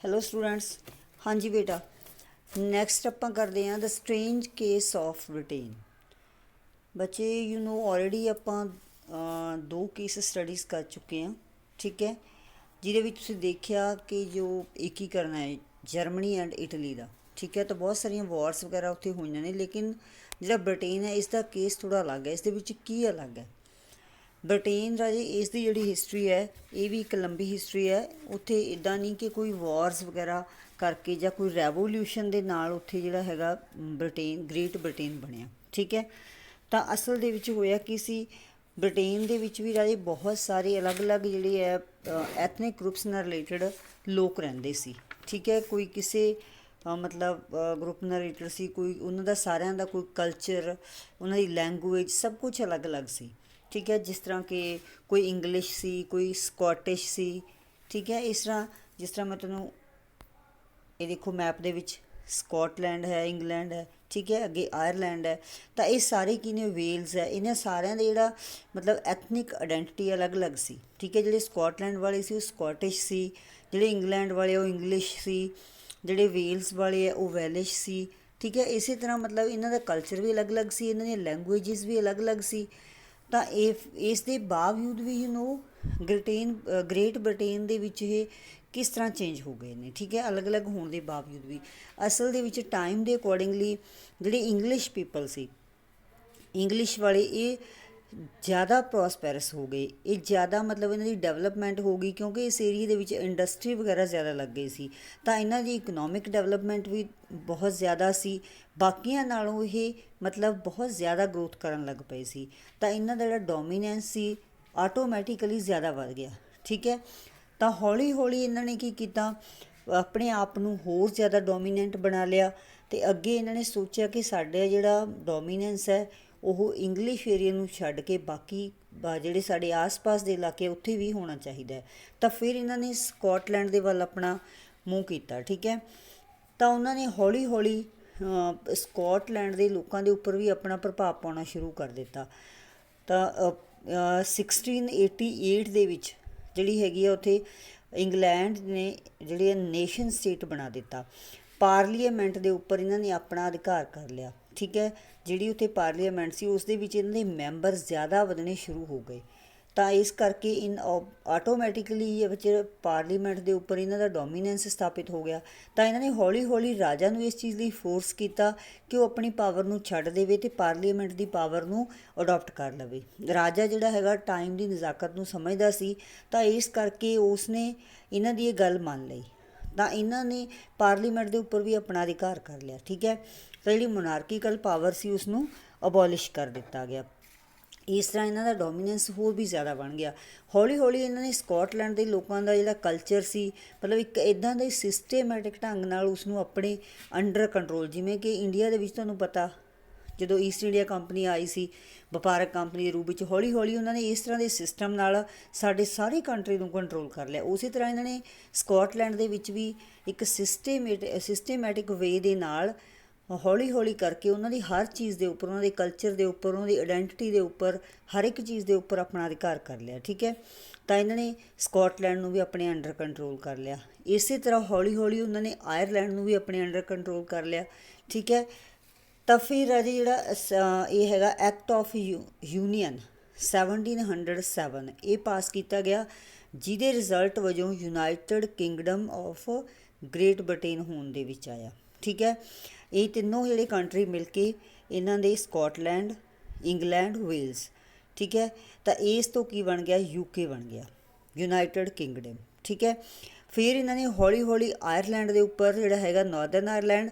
Hello students. हाँ जी बेटा, next ਆਪਾਂ ਕਰਦੇ ਹਾਂ ਦ ਸਟ੍ਰੇਂਜ ਕੇਸ ਆਫ ਬ੍ਰਿਟੇਨ। ਬੱਚੇ ਯੂ ਨੋ ਆਲਰੇਡੀ ਆਪਾਂ ਦੋ ਕੇਸ ਸਟੱਡੀਜ਼ ਕਰ ਚੁੱਕੇ ਹਾਂ, ਠੀਕ ਹੈ, ਜਿਹਦੇ ਵਿੱਚ ਤੁਸੀਂ ਦੇਖਿਆ ਕਿ ਜੋ ਏਕੀਕਰਨ ਹੈ ਜਰਮਨੀ ਐਂਡ ਇਟਲੀ ਦਾ, ਠੀਕ ਹੈ, ਤਾਂ ਬਹੁਤ ਸਾਰੀਆਂ ਵਾਰਸ ਵਗੈਰਾ ਉੱਥੇ ਹੋਈਆਂ ਨੇ, ਲੇਕਿਨ ਜਿਹੜਾ ਬ੍ਰਿਟੇਨ ਹੈ ਇਸ ਦਾ ਕੇਸ ਥੋੜ੍ਹਾ ਅਲੱਗ ਹੈ। ਇਸ ਦੇ ਵਿੱਚ ਕੀ ਅਲੱਗ ਹੈ? ਬ੍ਰਿਟੇਨ ਰਾਜੇ ਇਸ ਦੀ ਜਿਹੜੀ ਹਿਸਟਰੀ ਹੈ ਇਹ ਵੀ ਇੱਕ ਲੰਬੀ ਹਿਸਟਰੀ ਹੈ। ਉੱਥੇ ਇੱਦਾਂ ਨਹੀਂ ਕਿ ਕੋਈ ਵਾਰਸ ਵਗੈਰਾ ਕਰਕੇ ਜਾਂ ਕੋਈ ਰੈਵੋਲਿਊਸ਼ਨ ਦੇ ਨਾਲ ਉੱਥੇ ਜਿਹੜਾ ਹੈਗਾ ਬ੍ਰਿਟੇਨ ਗ੍ਰੇਟ ਬ੍ਰਿਟੇਨ ਬਣਿਆ, ਠੀਕ ਹੈ। ਤਾਂ ਅਸਲ ਦੇ ਵਿੱਚ ਹੋਇਆ ਕੀ ਸੀ, ਬ੍ਰਿਟੇਨ ਦੇ ਵਿੱਚ ਵੀ ਰਾਜੇ ਬਹੁਤ ਸਾਰੇ ਅਲੱਗ-ਅਲੱਗ ਜਿਹੜੇ ਹੈ ਐਥਨਿਕ ਗਰੁੱਪਸ ਨਾਲ ਰਿਲੇਟਡ ਲੋਕ ਰਹਿੰਦੇ ਸੀ, ਠੀਕ ਹੈ। ਕੋਈ ਕਿਸੇ ਮਤਲਬ ਗਰੁੱਪ ਨਾਲ ਰਿਲੇਟਡ ਸੀ, ਕੋਈ ਉਹਨਾਂ ਦਾ ਸਾਰਿਆਂ ਦਾ ਕੋਈ ਕਲਚਰ, ਉਹਨਾਂ ਦੀ ਲੈਂਗੁਏਜ ਸਭ ਕੁਛ ਅਲੱਗ-ਅਲੱਗ ਸੀ, ਠੀਕ ਹੈ। ਜਿਸ ਤਰ੍ਹਾਂ ਕਿ ਕੋਈ ਇੰਗਲਿਸ਼ ਸੀ, ਕੋਈ ਸਕੋਟਿਸ਼ ਸੀ, ਠੀਕ ਹੈ। ਇਸ ਤਰ੍ਹਾਂ ਜਿਸ ਤਰ੍ਹਾਂ ਮੈਂ ਤੁਹਾਨੂੰ ਇਹ ਦੇਖੋ ਮੈਪ ਦੇ ਵਿੱਚ ਸਕਾਟਲੈਂਡ ਹੈ, ਇੰਗਲੈਂਡ ਹੈ, ਠੀਕ ਹੈ, ਅੱਗੇ ਆਇਰਲੈਂਡ ਹੈ। ਤਾਂ ਇਹ ਸਾਰੇ ਕੀ ਨੇ, ਵੇਲਸ ਹੈ। ਇਹਨਾਂ ਸਾਰਿਆਂ ਦਾ ਜਿਹੜਾ ਮਤਲਬ ਐਥਨਿਕ ਆਇਡੈਂਟੀਟੀ ਅਲੱਗ-ਅਲੱਗ ਸੀ, ਠੀਕ ਹੈ। ਜਿਹੜੇ ਸਕਾਟਲੈਂਡ ਵਾਲੇ ਸੀ ਉਹ ਸਕੋਟਿਸ਼ ਸੀ, ਜਿਹੜੇ ਇੰਗਲੈਂਡ ਵਾਲੇ ਉਹ ਇੰਗਲਿਸ਼ ਸੀ, ਜਿਹੜੇ ਵੇਲਸ ਵਾਲੇ ਹੈ ਉਹ ਵੈਲਿਸ਼ ਸੀ, ਠੀਕ ਹੈ। ਇਸੇ ਤਰ੍ਹਾਂ ਮਤਲਬ ਇਹਨਾਂ ਦਾ ਕਲਚਰ ਵੀ ਅਲੱਗ-ਅਲੱਗ ਸੀ, ਇਹਨਾਂ ਦੀਆਂ ਲੈਂਗੁਏਜਿਸ ਵੀ ਅਲੱਗ-ਅਲੱਗ ਸੀ। ਤਾਂ ਇਹ ਇਸ ਦੇ ਬਾਵਜੂਦ ਵੀ ਗ੍ਰੇਟ ਬ੍ਰਿਟੇਨ ਦੇ ਵਿੱਚ ਇਹ ਕਿਸ ਤਰ੍ਹਾਂ ਚੇਂਜ ਹੋ ਗਏ ਨੇ, ਠੀਕ ਹੈ, ਅਲੱਗ-ਅਲੱਗ ਹੋਣ ਦੇ ਬਾਵਜੂਦ ਵੀ। ਅਸਲ ਦੇ ਵਿੱਚ ਟਾਈਮ ਦੇ ਅਕੋਰਡਿੰਗਲੀ ਜਿਹੜੇ ਇੰਗਲਿਸ਼ ਪੀਪਲ ਸੀ, ਇੰਗਲਿਸ਼ ਵਾਲੇ ਇਹ ਜ਼ਿਆਦਾ ਪ੍ਰੋਸਪੈਰਸ ਹੋ ਗਏ, ਇਹ ਜ਼ਿਆਦਾ ਮਤਲਬ ਇਹਨਾਂ ਦੀ ਡਿਵੈਲਪਮੈਂਟ ਹੋ ਗਈ, ਕਿਉਂਕਿ ਇਸ ਏਰੀਏ ਦੇ ਵਿੱਚ ਇੰਡਸਟਰੀ ਵਗੈਰਾ ਜ਼ਿਆਦਾ ਲੱਗ ਗਈ ਸੀ। ਤਾਂ ਇਹਨਾਂ ਦੀ ਇਕਨੋਮਿਕ ਡਿਵੈਲਪਮੈਂਟ ਵੀ ਬਹੁਤ ਜ਼ਿਆਦਾ ਸੀ, ਬਾਕੀਆਂ ਨਾਲੋਂ ਇਹ ਮਤਲਬ ਬਹੁਤ ਜ਼ਿਆਦਾ ਗਰੋਥ ਕਰਨ ਲੱਗ ਪਏ ਸੀ। ਤਾਂ ਇਹਨਾਂ ਦਾ ਜਿਹੜਾ ਡੋਮੀਨੈਂਸ ਸੀ ਆਟੋਮੈਟਿਕਲੀ ਜ਼ਿਆਦਾ ਵੱਧ ਗਿਆ, ਠੀਕ ਹੈ। ਤਾਂ ਹੌਲੀ ਹੌਲੀ ਇਹਨਾਂ ਨੇ ਕੀ ਕੀਤਾ, ਆਪਣੇ ਆਪ ਨੂੰ ਹੋਰ ਜ਼ਿਆਦਾ ਡੋਮੀਨੈਂਟ ਬਣਾ ਲਿਆ। ਅਤੇ ਅੱਗੇ ਇਹਨਾਂ ਨੇ ਸੋਚਿਆ ਕਿ ਸਾਡਾ ਜਿਹੜਾ ਡੋਮੀਨੈਂਸ ਹੈ ਉਹ ਇੰਗਲਿਸ਼ ਏਰੀਏ ਨੂੰ ਛੱਡ ਕੇ ਬਾਕੀ ਜਿਹੜੇ ਸਾਡੇ ਆਸ-ਪਾਸ ਦੇ ਇਲਾਕੇ ਉੱਥੇ ਵੀ ਹੋਣਾ ਚਾਹੀਦਾ ਹੈ। ਤਾਂ ਫਿਰ ਇਹਨਾਂ ਨੇ ਸਕਾਟਲੈਂਡ ਦੇ ਵੱਲ ਆਪਣਾ ਮੂੰਹ ਕੀਤਾ, ਠੀਕ ਹੈ। ਤਾਂ ਉਹਨਾਂ ਨੇ ਹੌਲੀ ਹੌਲੀ ਸਕਾਟਲੈਂਡ ਦੇ ਲੋਕਾਂ ਦੇ ਉੱਪਰ ਵੀ ਆਪਣਾ ਪ੍ਰਭਾਵ ਪਾਉਣਾ ਸ਼ੁਰੂ ਕਰ ਦਿੱਤਾ। ਤਾਂ 1688 ਦੇ ਵਿੱਚ ਜਿਹੜੀ ਹੈਗੀ ਆ ਉੱਥੇ ਇੰਗਲੈਂਡ ਨੇ ਜਿਹੜੀ ਨੇਸ਼ਨ ਸਟੇਟ ਬਣਾ ਦਿੱਤਾ। ਪਾਰਲੀਮੈਂਟ ਦੇ ਉੱਪਰ ਇਹਨਾਂ ਨੇ ਆਪਣਾ ਅਧਿਕਾਰ ਕਰ ਲਿਆ, ਠੀਕ ਹੈ। ਜਿਹੜੀ ਉੱਥੇ ਪਾਰਲੀਮੈਂਟ ਸੀ ਉਸ ਦੇ ਵਿੱਚ ਇਹਨਾਂ ਦੇ ਮੈਂਬਰ ਜ਼ਿਆਦਾ ਵਧਣੇ ਸ਼ੁਰੂ ਹੋ ਗਏ। ਤਾਂ ਇਸ ਕਰਕੇ ਆਟੋਮੈਟਿਕਲੀ ਵਿੱਚ ਪਾਰਲੀਮੈਂਟ ਦੇ ਉੱਪਰ ਇਹਨਾਂ ਦਾ ਡੋਮੀਨੈਂਸ ਸਥਾਪਿਤ ਹੋ ਗਿਆ। ਤਾਂ ਇਹਨਾਂ ਨੇ ਹੌਲੀ ਹੌਲੀ ਰਾਜਾ ਨੂੰ ਇਸ ਚੀਜ਼ ਲਈ ਫੋਰਸ ਕੀਤਾ ਕਿ ਉਹ ਆਪਣੀ ਪਾਵਰ ਨੂੰ ਛੱਡ ਦੇਵੇ ਅਤੇ ਪਾਰਲੀਮੈਂਟ ਦੀ ਪਾਵਰ ਨੂੰ ਅਡੋਪਟ ਕਰ ਲਵੇ। ਰਾਜਾ ਜਿਹੜਾ ਹੈਗਾ ਟਾਈਮ ਦੀ ਨਜ਼ਾਕਤ ਨੂੰ ਸਮਝਦਾ ਸੀ, ਤਾਂ ਇਸ ਕਰਕੇ ਉਸਨੇ ਇਹਨਾਂ ਦੀ ਇਹ ਗੱਲ ਮੰਨ ਲਈ। ਤਾਂ ਇਹਨਾਂ ਨੇ ਪਾਰਲੀਮੈਂਟ ਦੇ ਉੱਪਰ ਵੀ ਆਪਣਾ ਅਧਿਕਾਰ ਕਰ ਲਿਆ, ਠੀਕ ਹੈ। ਤਾਂ ਜਿਹੜੀ ਮੋਨਾਰਕੀਕਲ ਪਾਵਰ ਸੀ ਉਸਨੂੰ ਅਬੋਲਿਸ਼ ਕਰ ਦਿੱਤਾ ਗਿਆ। ਇਸ ਤਰ੍ਹਾਂ ਇਹਨਾਂ ਦਾ ਡੋਮੀਨੈਂਸ ਹੋਰ ਵੀ ਜ਼ਿਆਦਾ ਬਣ ਗਿਆ। ਹੌਲੀ ਹੌਲੀ ਇਹਨਾਂ ਨੇ ਸਕਾਟਲੈਂਡ ਦੇ ਲੋਕਾਂ ਦਾ ਜਿਹੜਾ ਕਲਚਰ ਸੀ, ਮਤਲਬ ਇੱਕ ਇੱਦਾਂ ਦੇ ਸਿਸਟੇਮੈਟਿਕ ਢੰਗ ਨਾਲ ਉਸਨੂੰ ਆਪਣੇ ਅੰਡਰ ਕੰਟਰੋਲ, ਜਿਵੇਂ ਕਿ ਇੰਡੀਆ ਦੇ ਵਿੱਚ ਤੁਹਾਨੂੰ ਪਤਾ ਜਦੋਂ ਈਸਟ ਇੰਡੀਆ ਕੰਪਨੀ ਆਈ ਸੀ ਵਪਾਰਕ ਕੰਪਨੀ ਦੇ ਰੂਪ ਵਿੱਚ, ਹੌਲੀ ਹੌਲੀ ਉਹਨਾਂ ਨੇ ਇਸ ਤਰ੍ਹਾਂ ਦੇ ਸਿਸਟਮ ਨਾਲ ਸਾਡੇ ਸਾਰੀ ਕੰਟਰੀ ਨੂੰ ਕੰਟਰੋਲ ਕਰ ਲਿਆ। ਉਸੇ ਤਰ੍ਹਾਂ ਇਹਨਾਂ ਨੇ ਸਕਾਟਲੈਂਡ ਦੇ ਵਿੱਚ ਵੀ ਇੱਕ ਸਿਸਟੇਮੈਟਿਕ ਵੇ ਦੇ ਨਾਲ ਹੌਲੀ ਹੌਲੀ ਕਰਕੇ ਉਹਨਾਂ ਦੀ ਹਰ ਚੀਜ਼ ਦੇ ਉੱਪਰ, ਉਹਨਾਂ ਦੇ ਕਲਚਰ ਦੇ ਉੱਪਰ, ਉਹਨਾਂ ਦੀ ਆਇਡੈਂਟੀਟੀ ਦੇ ਉੱਪਰ, ਹਰ ਇੱਕ ਚੀਜ਼ ਦੇ ਉੱਪਰ ਆਪਣਾ ਅਧਿਕਾਰ ਕਰ ਲਿਆ, ਠੀਕ ਹੈ। ਤਾਂ ਇਹਨਾਂ ਨੇ ਸਕਾਟਲੈਂਡ ਨੂੰ ਵੀ ਆਪਣੇ ਅੰਡਰ ਕੰਟਰੋਲ ਕਰ ਲਿਆ। ਇਸੇ ਤਰ੍ਹਾਂ ਹੌਲੀ ਹੌਲੀ ਉਹਨਾਂ ਨੇ ਆਇਰਲੈਂਡ ਨੂੰ ਵੀ ਆਪਣੇ ਅੰਡਰ ਕੰਟਰੋਲ ਕਰ ਲਿਆ, ਠੀਕ ਹੈ। ਤਾਂ ਫਿਰ ਰਾਜੇ ਜਿਹੜਾ ਇਹ ਹੈਗਾ ਐਕਟ ਆਫ ਯੂਨੀਅਨ 1707 ਇਹ ਪਾਸ ਕੀਤਾ ਗਿਆ, ਜਿਹਦੇ ਰਿਜ਼ਲਟ ਵਜੋਂ United Kingdom of great Britain ਹੋਣ ਦੇ ਵਿੱਚ ਆਇਆ, ਠੀਕ ਹੈ। ਇਹ ਤਿੰਨੋਂ ਜਿਹੜੇ ਕੰਟਰੀ ਮਿਲ ਕੇ ਇਹਨਾਂ ਦੇ ਸਕਾਟਲੈਂਡ, ਇੰਗਲੈਂਡ, ਵੇਲਸ, ਠੀਕ ਹੈ। ਤਾਂ ਇਸ ਤੋਂ ਕੀ ਬਣ ਗਿਆ, UK ਬਣ ਗਿਆ, ਯੂਨਾਈਟਿਡ ਕਿੰਗਡਮ, ਠੀਕ ਹੈ। ਫਿਰ ਇਹਨਾਂ ਨੇ ਹੌਲੀ ਹੌਲੀ ਆਇਰਲੈਂਡ ਦੇ ਉੱਪਰ ਜਿਹੜਾ ਹੈਗਾ ਨਾਰਦਰਨ ਆਇਰਲੈਂਡ,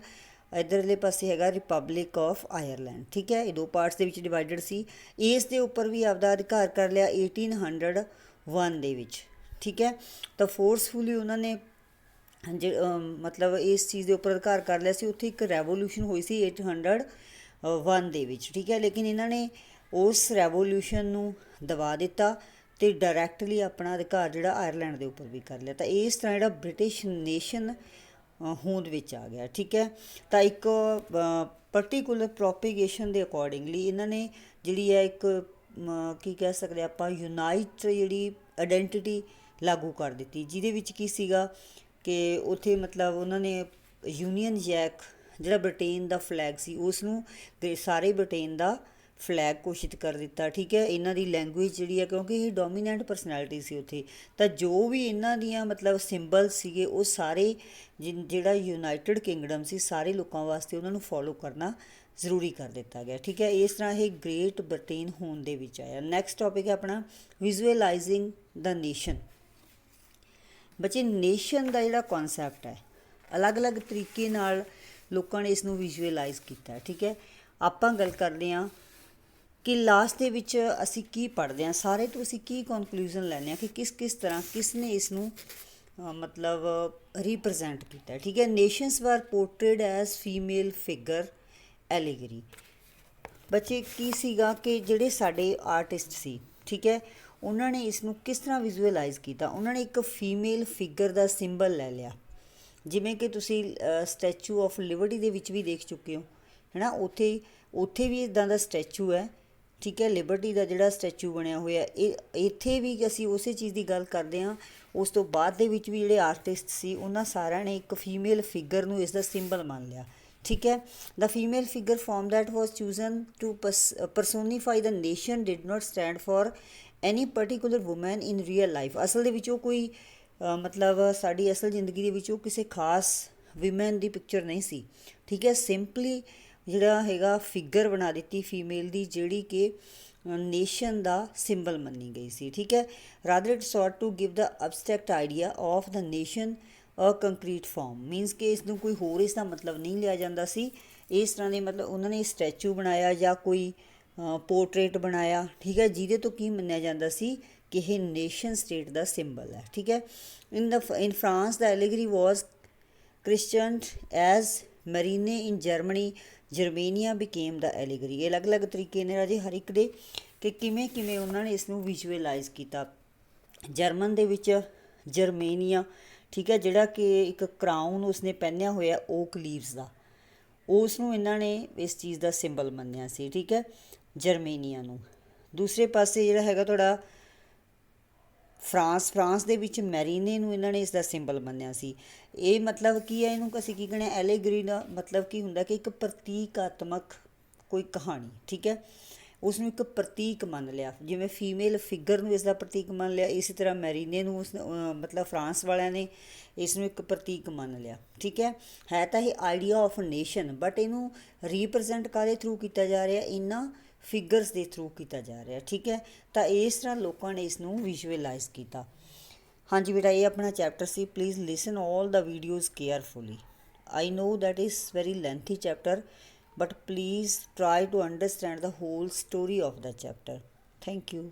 ਇੱਧਰਲੇ ਪਾਸੇ ਹੈਗਾ ਰਿਪਬਲਿਕ ਆਫ ਆਇਰਲੈਂਡ, ਠੀਕ ਹੈ। ਇਹ ਦੋ ਪਾਰਟਸ ਦੇ ਵਿੱਚ ਡਿਵਾਈਡਡ ਸੀ। ਇਸ ਦੇ ਉੱਪਰ ਵੀ ਆਪਦਾ ਅਧਿਕਾਰ ਕਰ ਲਿਆ 1801 ਦੇ ਵਿੱਚ, ਠੀਕ ਹੈ। ਤਾਂ ਫੋਰਸਫੁਲੀ ਉਹਨਾਂ ਨੇ ਮਤਲਬ ਇਸ ਚੀਜ਼ ਦੇ ਉੱਪਰ ਅਧਿਕਾਰ ਕਰ ਲਿਆ ਸੀ। ਉੱਥੇ ਇੱਕ ਰੈਵੋਲਿਊਸ਼ਨ ਹੋਈ ਸੀ 1801 ਦੇ ਵਿੱਚ, ਠੀਕ ਹੈ। ਲੇਕਿਨ ਇਹਨਾਂ ਨੇ ਉਸ ਰੈਵੋਲਿਊਸ਼ਨ ਨੂੰ ਦਬਾ ਦਿੱਤਾ ਅਤੇ ਡਾਇਰੈਕਟਲੀ ਆਪਣਾ ਅਧਿਕਾਰ ਜਿਹੜਾ ਆਇਰਲੈਂਡ ਦੇ ਉੱਪਰ ਵੀ ਕਰ ਲਿਆ। ਤਾਂ ਇਸ ਤਰ੍ਹਾਂ ਜਿਹੜਾ ਬ੍ਰਿਟਿਸ਼ ਨੇਸ਼ਨ ਹੋਂਦ ਵਿੱਚ ਆ ਗਿਆ, ਠੀਕ ਹੈ। ਤਾਂ ਇੱਕ ਪਰਟੀਕੂਲਰ ਪ੍ਰੋਪੀਗੇਸ਼ਨ ਦੇ ਅਕੋਰਡਿੰਗਲੀ ਇਹਨਾਂ ਨੇ ਜਿਹੜੀ ਹੈ ਇੱਕ ਕੀ ਕਹਿ ਸਕਦੇ ਆਪਾਂ, ਯੂਨਾਈਟ ਜਿਹੜੀ ਆਇਡੈਂਟੀਟੀ ਲਾਗੂ ਕਰ ਦਿੱਤੀ, ਜਿਹਦੇ ਵਿੱਚ ਕੀ ਸੀਗਾ ਕਿ ਉੱਥੇ ਮਤਲਬ ਉਹਨਾਂ ਨੇ ਯੂਨੀਅਨ ਜੈਕ ਜਿਹੜਾ ਬ੍ਰਿਟੇਨ ਦਾ ਫਲੈਗ ਸੀ ਉਸ ਨੂੰ ਸਾਰੇ ਬ੍ਰਿਟੇਨ ਦਾ ਫਲੈਗ ਘੋਸ਼ਿਤ ਕਰ ਦਿੱਤਾ। ਠੀਕ ਹੈ, ਇਹਨਾਂ ਦੀ ਲੈਂਗੁਏਜ ਜਿਹੜੀ ਹੈ, ਕਿਉਂਕਿ ਇਹ ਡੋਮੀਨੈਂਟ ਪਰਸਨੈਲਿਟੀ ਸੀ ਉੱਥੇ, ਤਾਂ ਜੋ ਵੀ ਇਹਨਾਂ ਦੀਆਂ ਮਤਲਬ ਸਿੰਬਲ ਸੀਗੇ ਉਹ ਸਾਰੇ ਜਿਹੜਾ ਯੂਨਾਈਟਿਡ ਕਿੰਗਡਮ ਸੀ ਸਾਰੇ ਲੋਕਾਂ ਵਾਸਤੇ ਉਹਨਾਂ ਨੂੰ ਫੋਲੋ ਕਰਨਾ ਜ਼ਰੂਰੀ ਕਰ ਦਿੱਤਾ ਗਿਆ। ਠੀਕ ਹੈ, ਇਸ ਤਰ੍ਹਾਂ ਇਹ ਗ੍ਰੇਟ ਬ੍ਰਿਟੇਨ ਹੋਣ ਦੇ ਵਿੱਚ ਆਇਆ। ਨੈਕਸਟ ਟੌਪਿਕ ਹੈ ਆਪਣਾ ਵਿਜ਼ੂਅਲਾਈਜ਼ਿੰਗ ਦਾ ਨੇਸ਼ਨ। ਬੱਚੇ ਨੇਸ਼ਨ ਦਾ ਜਿਹੜਾ ਕੌਨਸੈਪਟ ਹੈ ਅਲੱਗ-ਅਲੱਗ ਤਰੀਕੇ ਨਾਲ ਲੋਕਾਂ ਨੇ ਇਸ ਨੂੰ ਵਿਜ਼ੂਅਲਾਈਜ਼ ਕੀਤਾ। ਠੀਕ ਹੈ, ਆਪਾਂ ਗੱਲ ਕਰਦੇ ਹਾਂ ਕਿ ਲਾਸਟ ਦੇ ਵਿੱਚ ਅਸੀਂ ਕੀ ਪੜ੍ਹਦੇ ਹਾਂ, ਸਾਰੇ ਤੋਂ ਅਸੀਂ ਕੀ ਕਨਕਲੂਜ਼ਨ ਲੈਂਦੇ ਹਾਂ ਕਿ ਕਿਸ ਤਰ੍ਹਾਂ ਕਿਸ ਨੇ ਇਸ ਨੂੰ ਮਤਲਬ ਰੀਪ੍ਰਜੈਂਟ ਕੀਤਾ। ਠੀਕ ਹੈ, ਨੇਸ਼ਨਸ ਵਰ ਪੋਰਟਰੇਡ ਐਜ਼ ਫੀਮੇਲ ਫਿਗਰ ਐਲੀਗਰੀ। ਬੱਚੇ ਕੀ ਸੀਗਾ ਕਿ ਜਿਹੜੇ ਸਾਡੇ ਆਰਟਿਸਟ ਸੀ, ਠੀਕ ਹੈ, ਉਹਨਾਂ ਨੇ ਇਸ ਨੂੰ ਕਿਸ ਤਰ੍ਹਾਂ ਵਿਜ਼ੂਅਲਾਈਜ਼ ਕੀਤਾ। ਉਹਨਾਂ ਨੇ ਇੱਕ ਫੀਮੇਲ ਫਿਗਰ ਦਾ ਸਿੰਬਲ ਲੈ ਲਿਆ, ਜਿਵੇਂ ਕਿ ਤੁਸੀਂ ਸਟੈਚੂ ਆਫ ਲਿਬਰਟੀ ਦੇ ਵਿੱਚ ਵੀ ਦੇਖ ਚੁੱਕੇ ਹੋ, ਹੈ ਨਾ, ਉੱਥੇ ਵੀ ਇੱਦਾਂ ਦਾ ਸਟੈਚੂ ਹੈ। ਠੀਕ ਹੈ, ਲਿਬਰਟੀ ਦਾ ਜਿਹੜਾ ਸਟੈਚੂ ਬਣਿਆ ਹੋਇਆ, ਇੱਥੇ ਵੀ ਅਸੀਂ ਉਸੇ ਚੀਜ਼ ਦੀ ਗੱਲ ਕਰਦੇ ਹਾਂ। ਉਸ ਤੋਂ ਬਾਅਦ ਦੇ ਵਿੱਚ ਵੀ ਜਿਹੜੇ ਆਰਟਿਸਟ ਸੀ ਉਹਨਾਂ ਸਾਰਿਆਂ ਨੇ ਇੱਕ ਫੀਮੇਲ ਫਿਗਰ ਨੂੰ ਇਸ ਦਾ ਸਿੰਬਲ ਮੰਨ ਲਿਆ। ਠੀਕ ਹੈ, the female figure form that was chosen to personify the nation did not stand for any particular woman in real life। ਅਸਲ ਦੇ ਵਿੱਚ ਉਹ ਕੋਈ ਮਤਲਬ ਸਾਡੀ ਅਸਲ ਜ਼ਿੰਦਗੀ ਦੇ ਵਿੱਚ ਉਹ ਕਿਸੇ ਖਾਸ ਵਿਮੈਨ ਦੀ ਪਿਕਚਰ ਨਹੀਂ ਸੀ। ਠੀਕ ਹੈ, ਸਿੰਪਲੀ ਜਿਹੜਾ ਹੈਗਾ ਫਿਗਰ ਬਣਾ ਦਿੱਤੀ ਫੀਮੇਲ ਦੀ, ਜਿਹੜੀ ਕਿ ਨੇਸ਼ਨ ਦਾ ਸਿੰਬਲ ਮੰਨੀ ਗਈ ਸੀ। ਠੀਕ ਹੈ, rather it sought to give the abstract idea of the nation a concrete form. Means ਕਿ ਇਸ ਨੂੰ ਕੋਈ ਹੋਰ ਇਸ ਦਾ ਮਤਲਬ ਨਹੀਂ ਲਿਆ ਜਾਂਦਾ ਸੀ। ਇਸ ਤਰ੍ਹਾਂ ਦੇ ਮਤਲਬ ਉਹਨਾਂ ਨੇ ਸਟੈਚੂ ਬਣਾਇਆ ਜਾਂ ਕੋਈ ਪੋਰਟਰੇਟ ਬਣਾਇਆ, ਠੀਕ ਹੈ, ਜਿਹਦੇ ਤੋਂ ਕੀ ਮੰਨਿਆ ਜਾਂਦਾ ਸੀ ਕਿ ਇਹ ਨੇਸ਼ਨ ਸਟੇਟ ਦਾ ਸਿੰਬਲ ਹੈ। ਠੀਕ ਹੈ, in France the allegory was christened as Marianne, in Germany Germania became the allegory. ਇਹ ਅਲੱਗ-ਅਲੱਗ ਤਰੀਕੇ ਨੇ ਰਾਜੇ ਹਰ ਇੱਕ ਦੇ ਕਿ ਕਿਵੇਂ ਉਹਨਾਂ ਨੇ ਇਸ ਨੂੰ ਵਿਜ਼ੂਅਲਾਈਜ਼ ਕੀਤਾ। ਜਰਮਨ ਦੇ ਵਿੱਚ ਜਰਮੇਨੀਆ, ਠੀਕ ਹੈ, ਜਿਹੜਾ ਕਿ ਇੱਕ ਕਰਾਊਨ ਉਸਨੇ ਪਹਿਨਿਆ ਹੋਇਆ ਓਕ ਲੀਵਸ ਦਾ, ਉਸ ਨੂੰ ਇਹਨਾਂ ਨੇ ਇਸ ਚੀਜ਼ ਦਾ ਸਿੰਬਲ ਮੰਨਿਆ ਸੀ। ਠੀਕ ਹੈ, ਜਰਮੇਨੀਆ ਨੂੰ। ਦੂਸਰੇ ਪਾਸੇ ਜਿਹੜਾ ਹੈਗਾ ਤੁਹਾਡਾ ਫਰਾਂਸ ਦੇ ਵਿੱਚ ਮੈਰੀਨੇ ਨੂੰ ਇਹਨਾਂ ਨੇ ਇਸ ਦਾ ਸਿੰਬਲ ਮੰਨਿਆ ਸੀ। ਇਹ ਮਤਲਬ ਕੀ ਹੈ, ਇਹਨੂੰ ਅਸੀਂ ਕੀ ਕਹਿੰਦੇ ਹਾਂ, ਐਲੀਗਰੀ ਦਾ ਮਤਲਬ ਕੀ ਹੁੰਦਾ ਕਿ ਇੱਕ ਪ੍ਰਤੀਕਾਤਮਕ ਕੋਈ ਕਹਾਣੀ। ਠੀਕ ਹੈ, ਉਸ ਨੂੰ ਇੱਕ ਪ੍ਰਤੀਕ ਮੰਨ ਲਿਆ, ਜਿਵੇਂ ਫੀਮੇਲ ਫਿਗਰ ਨੂੰ ਇਸ ਦਾ ਪ੍ਰਤੀਕ ਮੰਨ ਲਿਆ, ਇਸੇ ਤਰ੍ਹਾਂ ਮੈਰੀਨੇ ਨੂੰ ਮਤਲਬ ਫਰਾਂਸ ਵਾਲਿਆਂ ਨੇ ਇਸ ਨੂੰ ਇੱਕ ਪ੍ਰਤੀਕ ਮੰਨ ਲਿਆ। ਠੀਕ ਹੈ ਤਾਂ ਇਹ ਆਈਡੀਆ ਆਫ ਨੇਸ਼ਨ, ਬਟ ਇਹਨੂੰ ਰੀਪ੍ਰਜੈਂਟ ਕਾਹਦੇ ਥਰੂ ਕੀਤਾ ਜਾ ਰਿਹਾ, ਇਹਨਾਂ ਫਿਗਰਸ ਦੇ ਥਰੂ ਕੀਤਾ ਜਾ ਰਿਹਾ। ਠੀਕ ਹੈ, ਤਾਂ ਇਸ ਤਰ੍ਹਾਂ ਲੋਕਾਂ ਨੇ ਇਸ ਨੂੰ ਵਿਜ਼ੂਅਲਾਈਜ਼ ਕੀਤਾ। ਹਾਂਜੀ ਬੇਟਾ, ਇਹ ਆਪਣਾ chapter C. Please ਲਿਸਨ all the videos carefully. I no that is very lengthy chapter, but please try to understand the whole story of the chapter. Thank you.